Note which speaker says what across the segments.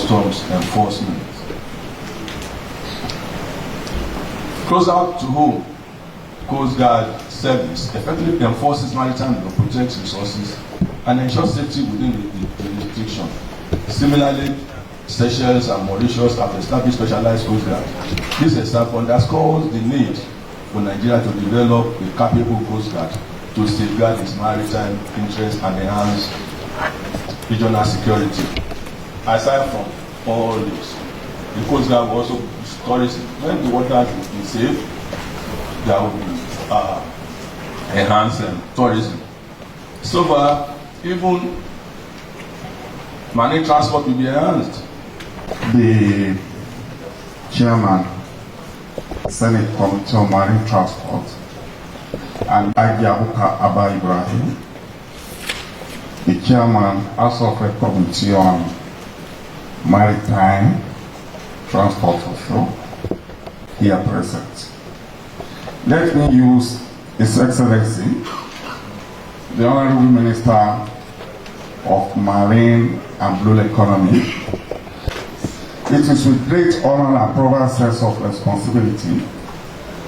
Speaker 1: customs enforcement. Closer to home, Coast Guard service effectively enforces maritime law, protects resources, and ensures safety within the jurisdiction. Similarly, Seychelles and Mauritius have established specialized Coast Guard. This example underscores the need for Nigeria to develop a capable Coast Guard to safeguard its maritime interests and enhance regional security. Aside from all this, the Coast Guard will also boost tourism. When the waters will be safe, there will be enhanced tourism. So far, even marine transport will be enhanced.
Speaker 2: The chairman, Senate Committee on Marine Transport, and Agiabuka Abba Ibrahim, the chairman, also of a committee on maritime transport offshore, here present. Let me use His Excellency, the Honorable Minister of Marine and Blue Economy. It is with great honor and proper sense of responsibility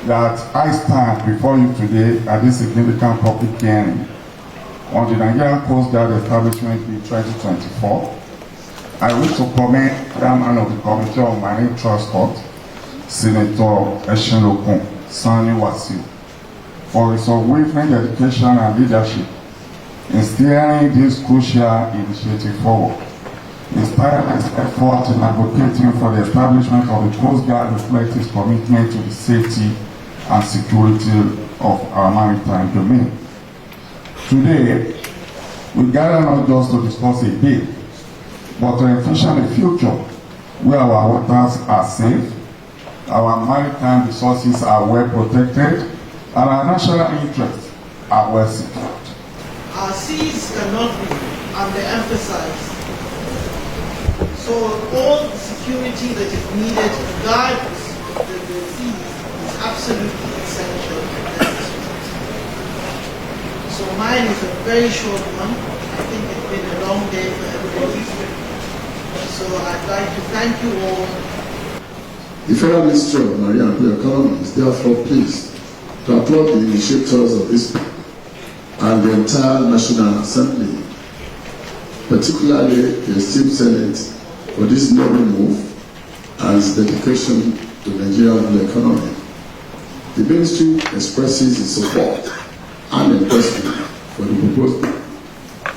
Speaker 2: that I stand before you today at this significant public hearing on the Nigerian Coast Guard Establishment in 2024. I wish to commend the chairman of the Committee on Marine Transport, Senator Eshinokun Sani Wasiu, for his unwavering dedication and leadership in steering this crucial initiative forward. His tireless effort in advocating for the establishment of the Coast Guard reflects his commitment to the safety and security of our maritime domain. Today, we gather not just to discuss a bill, but to envision a future where our waters are safe, our maritime resources are well protected, and our national interests are well secured.
Speaker 3: Our seas cannot be underemphasized. So all the security that is needed to guard the seas is absolutely essential. So mine is a very short one. I think it's been a long day for everybody. So I'd like to thank you all.
Speaker 4: The Federal Ministry of Marine and Blue Economy is therefore pleased to applaud the initiators of this bill and the entire National Assembly, particularly the esteemed Senate, for this noble move and its dedication to Nigerian blue economy. The Ministry expresses its support and endorsement for the proposed bill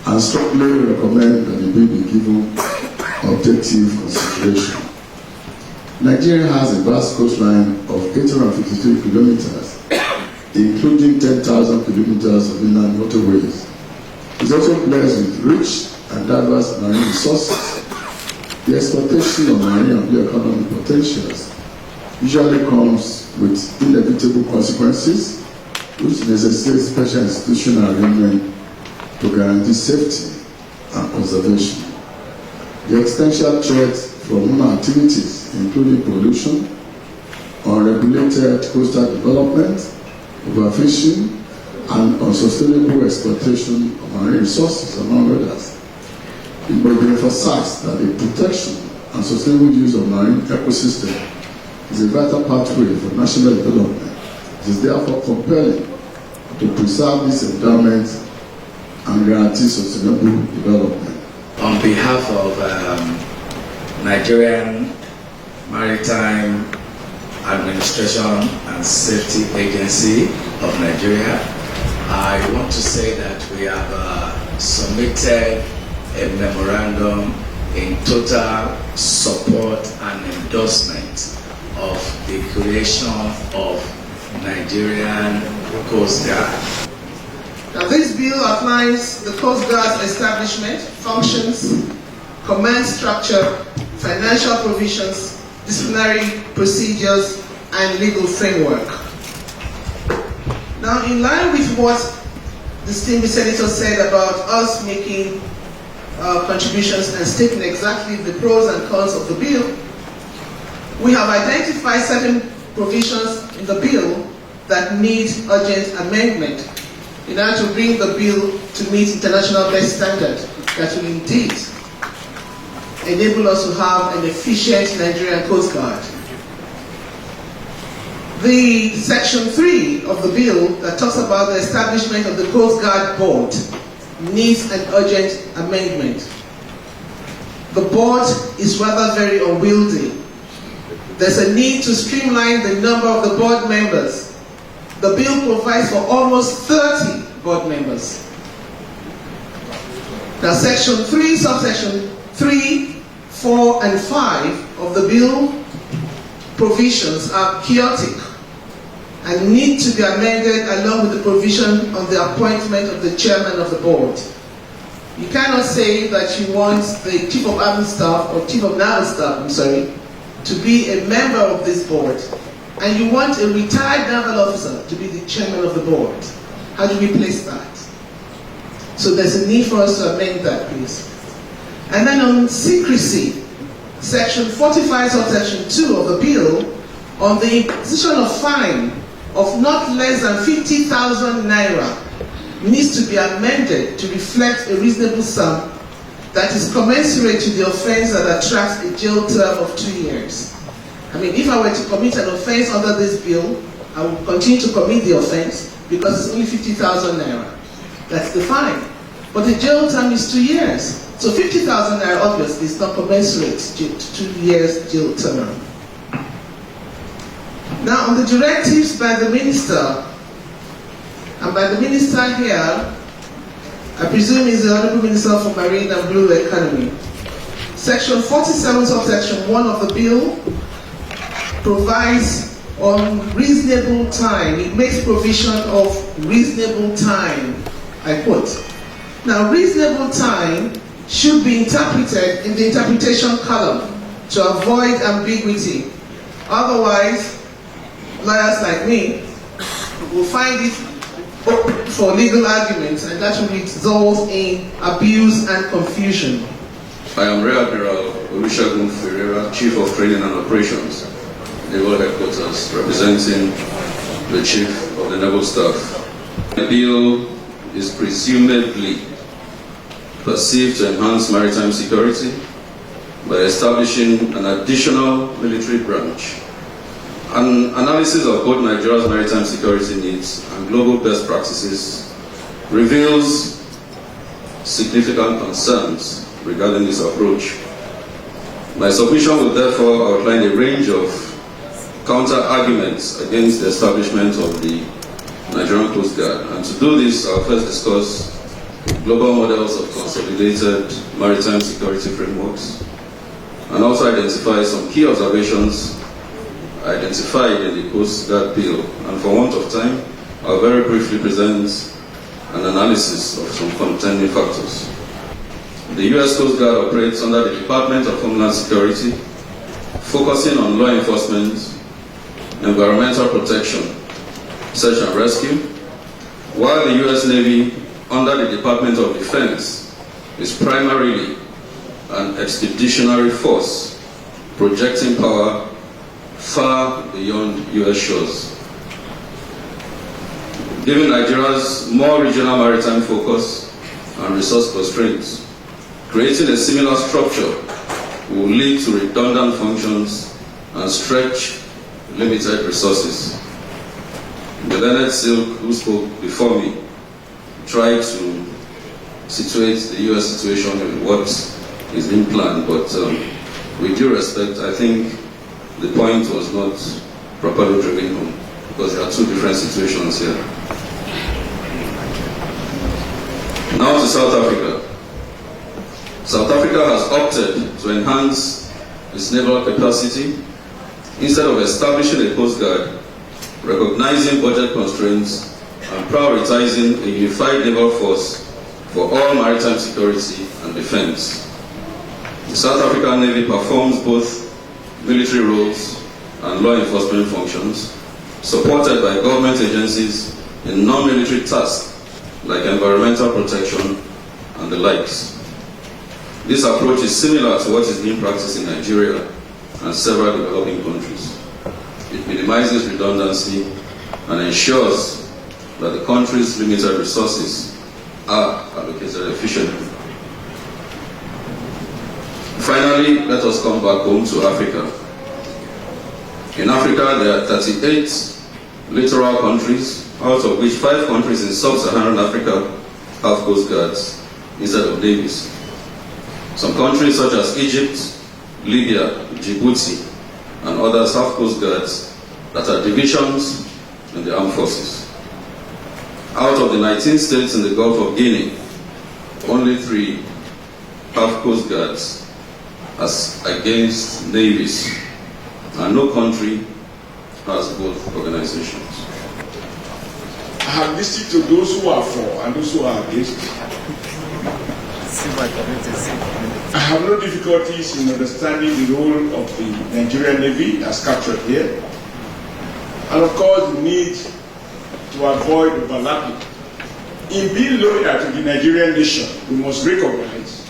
Speaker 4: and strongly recommend that the bill be given objective consideration. Nigeria has a vast coastline of 853 kilometers, including 10,000 kilometers of inland waterways. It is also blessed with rich and diverse marine resources. The exploitation of marine and blue economy potentials usually comes with inevitable consequences, which necessitate special institutional arrangement to guarantee safety and conservation. The existential threats from human activities, including pollution, unregulated coastal development, overfishing, and unsustainable exploitation of marine resources, among others. It must be emphasized that the protection and sustainable use of marine ecosystem is a vital pathway for national development. It is therefore compelling to preserve this endowment and guarantee sustainable development.
Speaker 5: On behalf of Nigerian Maritime Administration and Safety Agency of Nigeria, I want to say that we have submitted a memorandum in total support and endorsement of the creation of Nigerian Coast Guard.
Speaker 3: Now this bill outlines the Coast Guard's establishment, functions, command structure, financial provisions, disciplinary procedures, and legal framework. Now, in line with what the esteemed senator said about us making contributions and stating exactly the pros and cons of the bill, we have identified certain provisions in the bill that need urgent amendment in order to bring the bill to meet international best standard that will indeed enable us to have an efficient Nigerian Coast Guard. The Section 3 of the bill that talks about the establishment of the Coast Guard Board needs an urgent amendment. The board is rather very unwieldy. There's a need to streamline the number of the board members. The bill provides for almost 30 board members. Now, Section 3, subsection 3, 4, and 5 of the bill provisions are chaotic and need to be amended along with the provision on the appointment of the chairman of the board. You cannot say that you want the Chief of Army Staff or Chief of Naval Staff, to be a member of this board, and you want a retired naval officer to be the chairman of the board. How do we place that? So there's a need for us to amend that, please. And then on secrecy, Section 45, subsection 2 of the bill, on the imposition of fine of not less than 50,000 naira, needs to be amended to reflect a reasonable sum that is commensurate to the offense that attracts a jail term of 2 years. I mean, if I were to commit an offense under this bill, I would continue to commit the offense because it's only 50,000 naira. That's the fine. But the jail term is 2 years. So 50,000 naira obviously is not commensurate to 2 years jail term. Now, on the directives by the minister, and by the minister here, I presume is the Honorable Minister for Marine and Blue Economy. Section 47, subsection 1 of the bill provides on reasonable time. It makes provision of reasonable time, I quote. Now, reasonable time should be interpreted in the interpretation column to avoid ambiguity. Otherwise, lawyers like me will find it for legal arguments, and that will result in abuse and confusion.
Speaker 6: I am Rear Admiral Olusegun Ferreira, Chief of Training and Operations, Naval Headquarters, representing the Chief of the Naval Staff. The bill is presumably perceived to enhance maritime security by establishing an additional military branch. An analysis of both Nigeria's maritime security needs and global best practices reveals significant concerns regarding this approach. My submission will therefore outline a range of counter-arguments against the establishment of the Nigerian Coast Guard. And to do this, I'll first discuss global models of consolidated maritime security frameworks and also identify some key observations identified in the Coast Guard Bill. And for want of time, I'll very briefly present an analysis of some contending factors. The U.S. Coast Guard operates under the Department of Homeland Security, focusing on law enforcement, environmental protection, search and rescue, while the U.S. Navy, under the Department of Defense, is primarily an expeditionary force projecting power far beyond U.S. shores. Given Nigeria's more regional maritime focus and resource constraints, creating a similar structure will lead to redundant functions and stretch limited resources. The learned Silk, who spoke before me, tried to situate the U.S. situation in what is being planned, but with due respect, I think the point was not properly driven home, because there are two different situations here. Now to South Africa. South Africa has opted to enhance its naval capacity instead of establishing a coast guard, recognizing budget constraints and prioritizing a unified naval force for all maritime security and defense. The South African Navy performs both military roles and law enforcement functions, supported by government agencies in non-military tasks like environmental protection and the likes. This approach is similar to what is being practiced in Nigeria and several developing countries. It minimizes redundancy and ensures that the country's limited resources are allocated efficiently. Finally, let us come back home to Africa. In Africa, there are 38 littoral countries, out of which 5 countries in sub-Saharan Africa have coast guards instead of navies. Some countries such as Egypt, Libya, Djibouti, and others have coast guards that are divisions in the armed forces. Out of the 19 states in the Gulf of Guinea, only 3 have coast guards as against navies, and no country has both organizations.
Speaker 7: I have listened to those who are for and those who are against. I have no difficulties in understanding the role of the Nigerian Navy as captured here, and of course the need to avoid overlapping. In being loyal to the Nigerian nation, we must recognize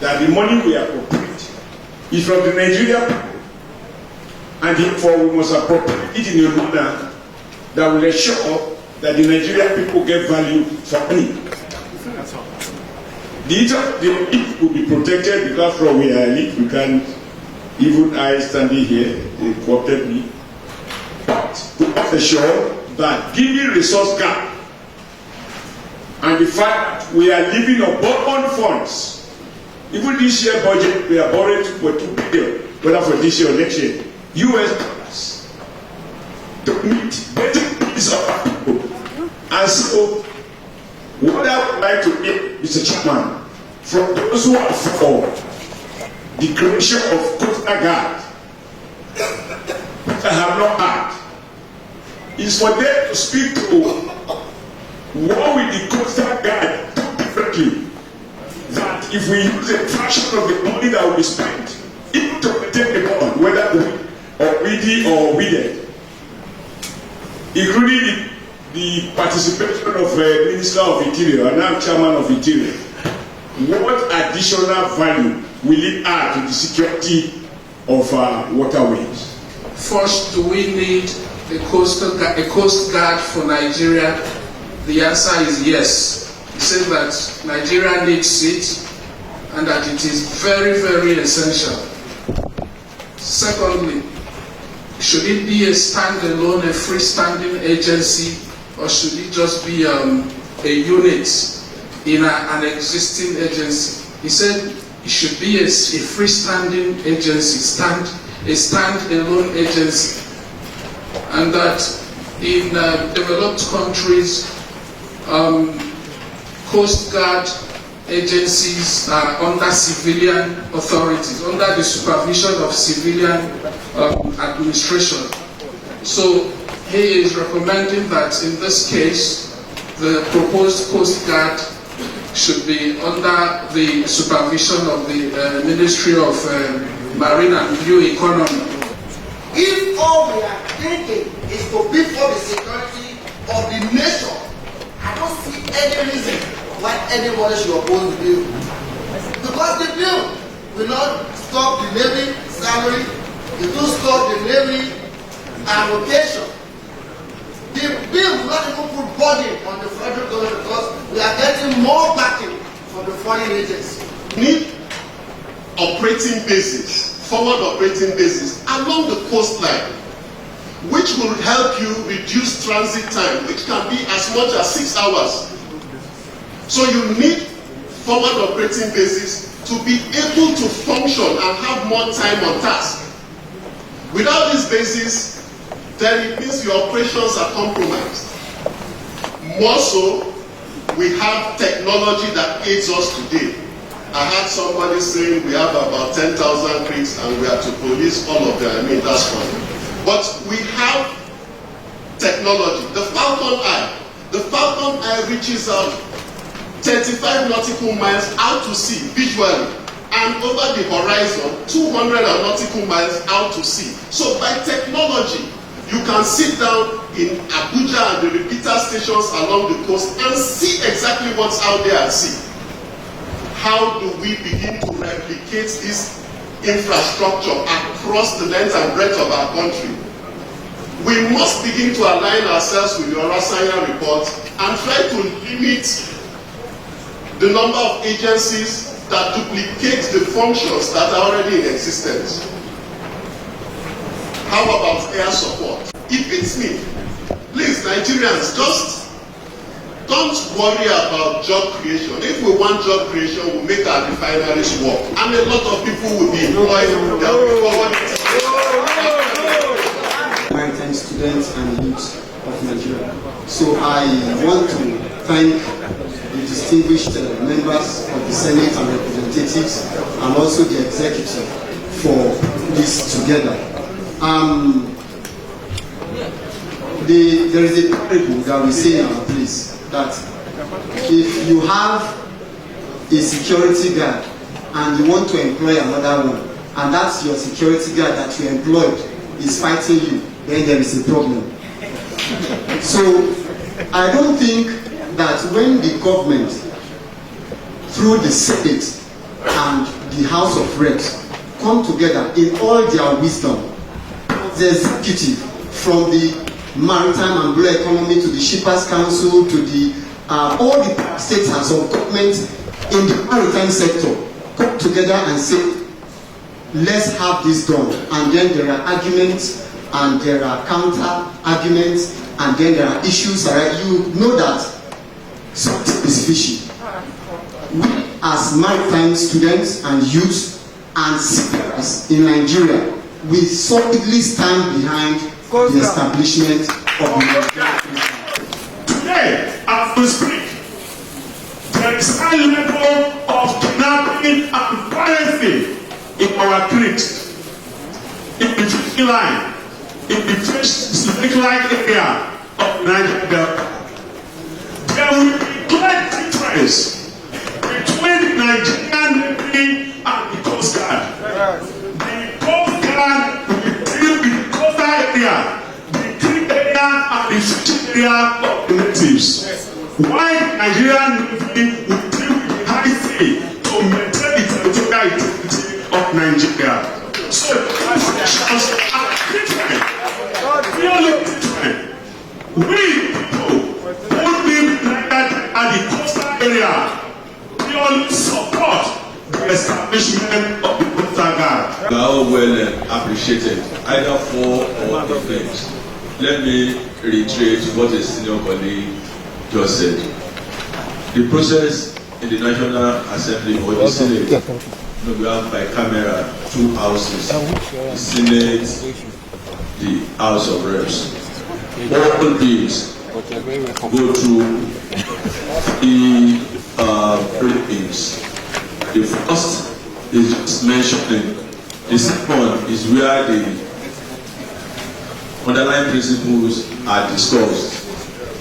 Speaker 7: that the money we appropriate is from the Nigerian people, and therefore we must appropriate it in a manner that will ensure that the Nigerian people get value for money. The elite will be protected because from we are elite, we can't, even I standing here, they quoted me. But we must ensure that given resource gap and the fact that we are living on borrowed funds, even this year budget, we are borrowing $2.2 billion, whether for this year or next year, US dollars, to meet basic needs of our people. And so, what I would like to hear, Mr. Chairman, from those who are for the creation of Coast Guard, which I have not had, is for them to speak to what will the Coast Guard do differently. That if we use a fraction of the money that will be spent, even to maintain the bond, whether weedy or weeded, including the participation of Minister of Interior and now Chairman of Interior, what additional value will it add to the security of our waterways?
Speaker 3: First, do we need a coast guard for Nigeria? The answer is yes. He said that Nigeria needs it and that it is very, very essential. Secondly, should it be a standalone, a freestanding agency, or should it just be a unit in an existing agency? He said it should be a freestanding agency, a standalone agency, and that in developed countries, Coast Guard agencies are under civilian authorities, under the supervision of civilian administration. So he is recommending that in this case, the proposed Coast Guard should be under the supervision of the Ministry of Marine and New Economy.
Speaker 8: If all we are thinking is to beef up the security of the nation, I don't see any reason why anybody should oppose the bill. Because the bill will not stop the Navy salary, it will stop the Navy allocation. The bill will not even put burden on the federal government because we are getting more backing from the foreign agencies.
Speaker 9: Need operating bases, forward operating bases along the coastline, which will help you reduce transit time, which can be as much as 6 hours. So you need forward operating bases to be able to function and have more time on task. Without these bases, then it means your operations are compromised. More so, we have technology that aids us today. I heard somebody saying we have about 10,000 rigs and we have to police all of them. I mean, that's funny. But we have technology. The Falcon Eye reaches out 35 nautical miles out to sea visually, and over the horizon 200 nautical miles out to sea. So by technology, you can sit down in Abuja and the repeater stations along the coast and see exactly what's out there at sea. How do we begin to replicate this infrastructure across the length and breadth of our country? We must begin to align ourselves with the Orasanya report and try to limit the number of agencies that duplicate the functions that are already in existence. How about air support? It beats me. Please, Nigerians, just don't worry about job creation. If we want job creation, we'll make our refineries work. And a lot of people will be employed. They'll be forwarded.
Speaker 10: Maritime students and youth of Nigeria. So I want to thank the distinguished members of the Senate and representatives and also the executive for this together. There is a parable that we say in our place that if you have a security guard and you want to employ another one, and that's your security guard that you employed is fighting you, then there is a problem. So I don't think that when the government, through the Senate and the House of Reps, come together in all their wisdom, the executive, from the maritime and blue economy to the Shippers Council to the all the states and some government in the maritime sector, come together and say, let's have this done. And then there are arguments and there are counter arguments and then there are issues. You know that something is fishy. We as maritime students and youth and seafarers in Nigeria, we solidly stand behind the establishment of the Nigerian.
Speaker 7: Today, as we speak, there is high level of kidnapping and piracy in our creeks, in the fishing line, in the fish line area of Nigeria Delta. There will be great difference between the Nigerian Navy and the Coast Guard. The Coast Guard will deal with the coastal area, the creek area, and the fishing area of the natives. Why the Nigerian Navy will deal with the high sea to maintain the territorial integrity of Nigeria. So the questions are different, really different. We people who live at the coastal area purely support the establishment of the coastal guard.
Speaker 1: They are all well appreciated, either for or against. Let me reiterate what a senior colleague just said. The process in the National Assembly or the Senate, we have by camera two houses, the Senate, the House of Reps. All bills go through the briefings. The first is just mentioning, the second is where the underlying principles are discussed.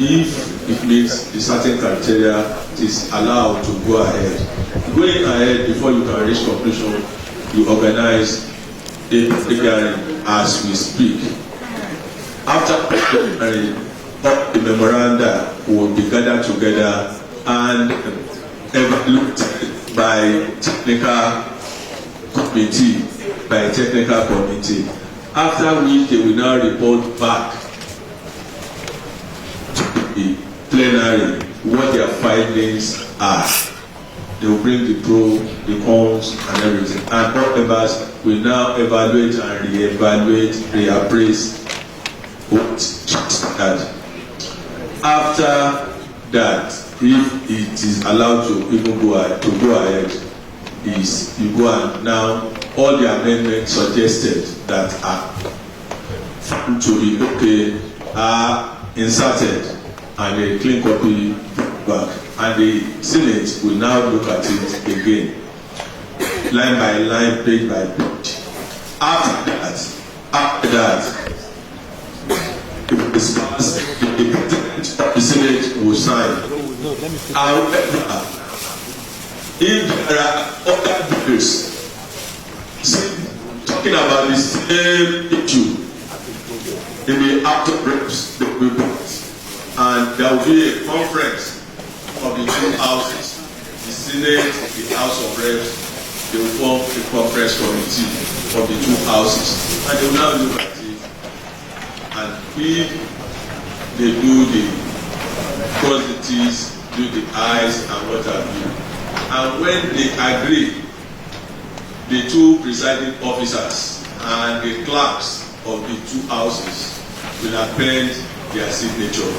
Speaker 1: If it meets the certain criteria, it is allowed to go ahead. Going ahead before you can reach conclusion, you organize a hearing as we speak. After the memoranda will be gathered together and evaluated by technical committee, after which they will now report back to the plenary what their findings are. They will bring the pros, the cons, and everything. And all members will now evaluate and re-evaluate, reappraise what that. After that, if it is allowed to even go ahead, is you go and now all the amendments suggested that are found to be okay are inserted and a clean copy back, and the Senate will now look at it again, line by line, page by page. After that, if it is passed, the President of the Senate will sign. However, if there are other bills talking about the same issue in the House of Reps, they will vote, and there will be a conference of the two houses, the Senate, the House of Reps. They will form a conference committee of the two houses, and they will now look at it. And if they do the quantities, do the eyes and what have you, and when they agree, the two presiding officers and the clerks of the two houses will append their signature.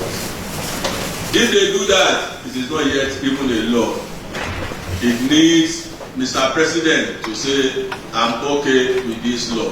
Speaker 1: If they do that, it is not yet even a law. It needs Mr. President to say, I'm okay with this law.